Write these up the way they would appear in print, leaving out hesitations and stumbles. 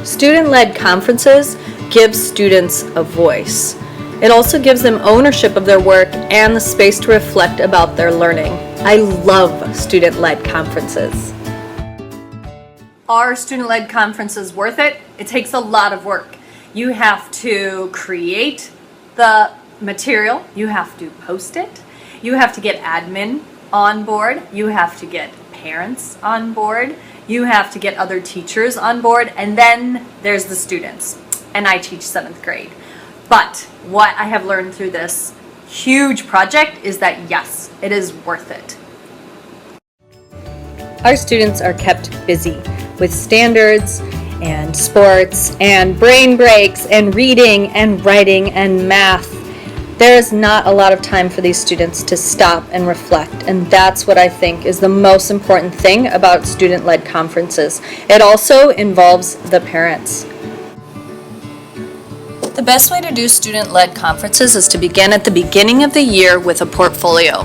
Student-led conferences give students a voice. It also gives them ownership of their work and the space to reflect about their learning. I love student-led conferences. Are student-led conferences worth it? It takes a lot of work. You have to create the material, you have to post it, you have to get admin on board, you have to get parents on board, you have to get other teachers on board, and then there's the students. And I teach 7th grade. But what I have learned through this huge project is that yes, it is worth it. Our students are kept busy with standards and sports and brain breaks and reading and writing and math. There is not a lot of time for these students to stop and reflect, and that's what I think is the most important thing about student-led conferences. It also involves the parents. The best way to do student-led conferences is to begin at the beginning of the year with a portfolio.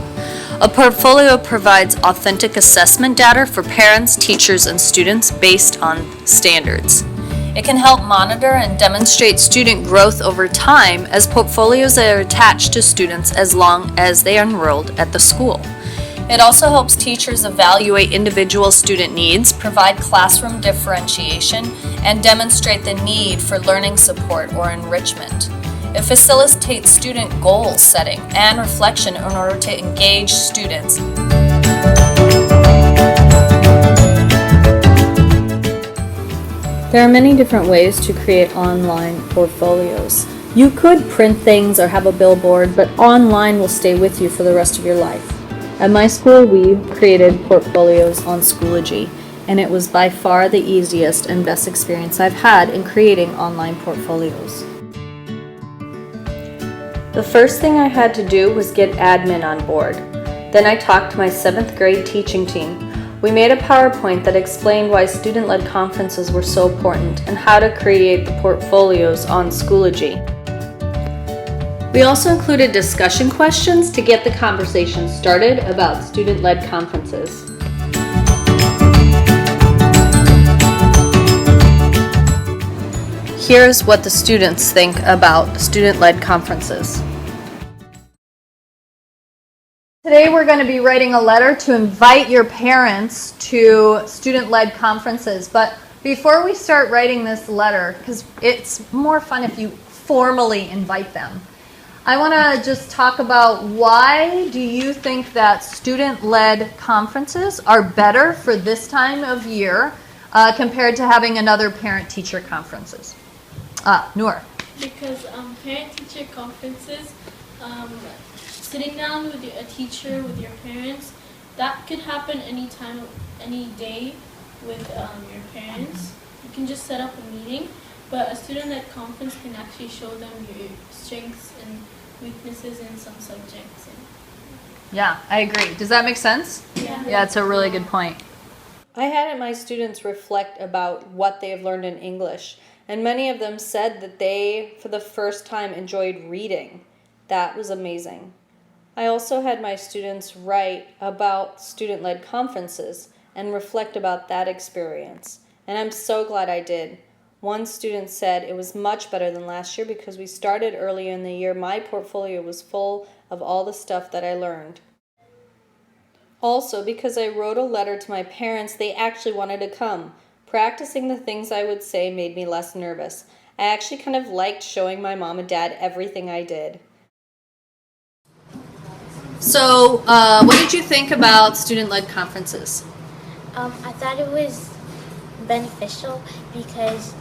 A portfolio provides authentic assessment data for parents, teachers, and students based on standards. It can help monitor and demonstrate student growth over time, as portfolios are attached to students as long as they are enrolled at the school. It also helps teachers evaluate individual student needs, provide classroom differentiation, and demonstrate the need for learning support or enrichment. It facilitates student goal setting and reflection in order to engage students. There are many different ways to create online portfolios. You could print things or have a billboard, but online will stay with you for the rest of your life. At my school, we created portfolios on Schoology, and it was by far the easiest and best experience I've had in creating online portfolios. The first thing I had to do was get admin on board. Then I talked to my 7th grade teaching team. We made a PowerPoint that explained why student-led conferences were so important and how to create the portfolios on Schoology. We also included discussion questions to get the conversation started about student-led conferences. Here's what the students think about student-led conferences. Today we're going to be writing a letter to invite your parents to student-led conferences. But before we start writing this letter, because it's more fun if you formally invite them, I want to just talk about why do you think that student-led conferences are better for this time of year compared to having another parent-teacher conferences? Noor. Because parent-teacher conferences, sitting down with a teacher, with your parents, that could happen anytime, any day with your parents. You can just set up a meeting, but a student-led conference can actually show them your strengths and weaknesses in some subjects. Yeah, I agree. Does that make sense? Yeah. Yeah, it's a really good point. I had my students reflect about what they have learned in English, and many of them said that they, for the first time, enjoyed reading. That was amazing. I also had my students write about student-led conferences and reflect about that experience, and I'm so glad I did. One student said it was much better than last year because we started earlier in the year. My portfolio was full of all the stuff that I learned. Also, because I wrote a letter to my parents, they actually wanted to come. Practicing the things I would say made me less nervous. I actually kind of liked showing my mom and dad everything I did. So, what did you think about student-led conferences? I thought it was beneficial because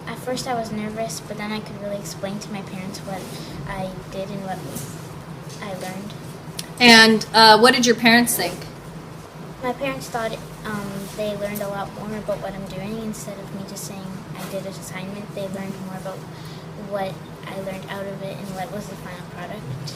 at first I was nervous, but then I could really explain to my parents what I did and what I learned. And what did your parents think? My parents thought they learned a lot more about what I'm doing. Instead of me just saying I did an assignment, they learned more about what I learned out of it and what was the final product.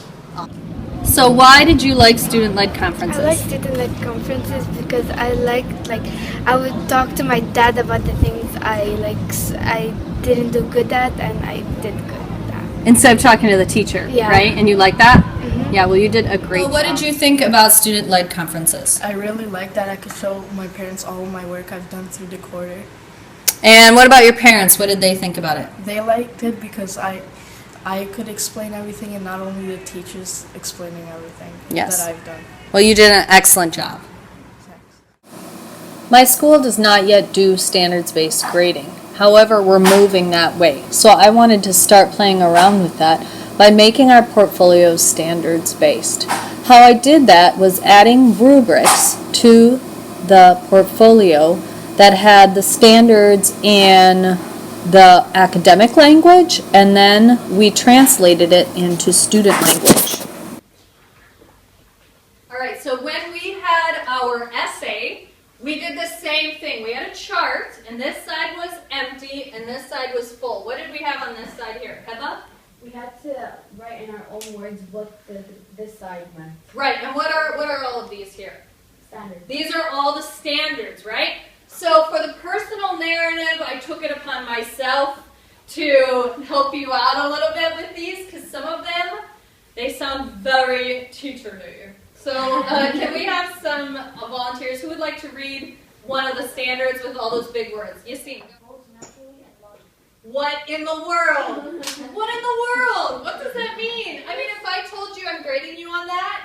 So why did you like student-led conferences? I like student-led conferences because I would talk to my dad about the things I didn't do good at and I did good at. Instead of talking to the teacher, Yeah. right? And you like that? Mm-hmm. Yeah, well you did a great job. What did you think about student-led conferences? I really like that I could show my parents all my work I've done through the quarter. And what about your parents? What did they think about it? They liked it because I could explain everything and not only the teachers explaining everything Yes. that I've done. Well, you did an excellent job. Thanks. My school does not yet do standards-based grading. However, we're moving that way. So I wanted to start playing around with that by making our portfolios standards-based. How I did that was adding rubrics to the portfolio that had the standards in the academic language, and then we translated it into student language. All right, so when we had our essay, we did the same thing. We had a chart, and this side was empty, and this side was full. What did we have on this side here? Peppa? We had to write in our own words what this side meant. Right, and what are all of these here? Standard. These are all the standards, right? So for the personal narrative, I took it upon myself to help you out a little bit with these, because some of them, they sound very teacherly. So can we have some volunteers who would like to read one of the standards with all those big words? Yassine. What in the world? What in the world? What does that mean? I mean, if I told you I'm grading you on that,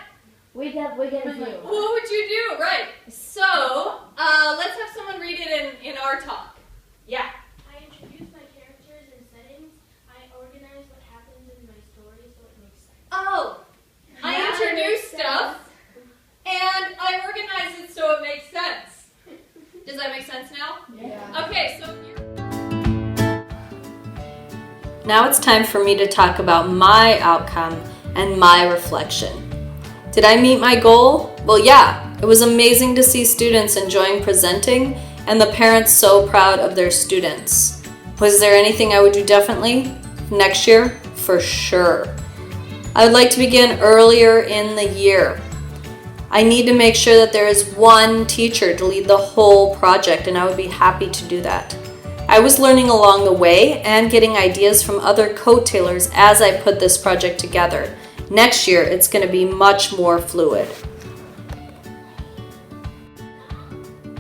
We get a few. what would you do? Right. So, let's have someone read it in our talk. Yeah. I introduce my characters and settings. I organize what happens in my story so it makes sense. Oh, I introduce stuff and I organize it so it makes sense. Does that make sense now? Yeah. Okay, so now it's time for me to talk about my outcome and my reflection. Did I meet my goal? Well, yeah. It was amazing to see students enjoying presenting and the parents so proud of their students. Was there anything I would do differently? Next year? For sure. I would like to begin earlier in the year. I need to make sure that there is one teacher to lead the whole project, and I would be happy to do that. I was learning along the way and getting ideas from other coetailers as I put this project together. Next year, it's going to be much more fluid.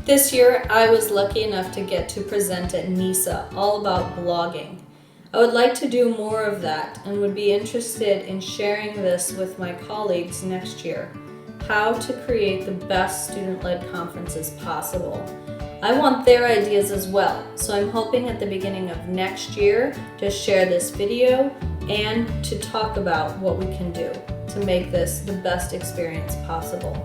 This year, I was lucky enough to get to present at NISA all about blogging. I would like to do more of that and would be interested in sharing this with my colleagues next year. How to create the best student-led conferences possible. I want their ideas as well, so I'm hoping at the beginning of next year to share this video and to talk about what we can do to make this the best experience possible.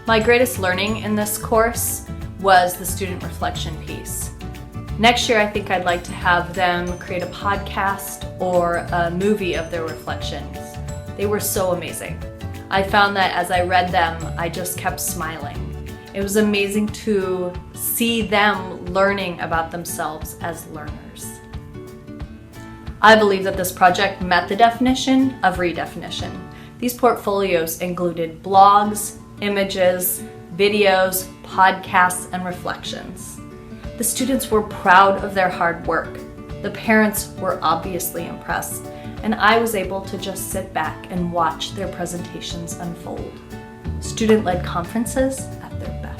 My greatest learning in this course was the student reflection piece. Next year, I think I'd like to have them create a podcast or a movie of their reflections. They were so amazing. I found that as I read them, I just kept smiling. It was amazing to see them learning about themselves as learners. I believe that this project met the definition of redefinition. These portfolios included blogs, images, videos, podcasts, and reflections. The students were proud of their hard work. The parents were obviously impressed, and I was able to just sit back and watch their presentations unfold. Student-led conferences at their best.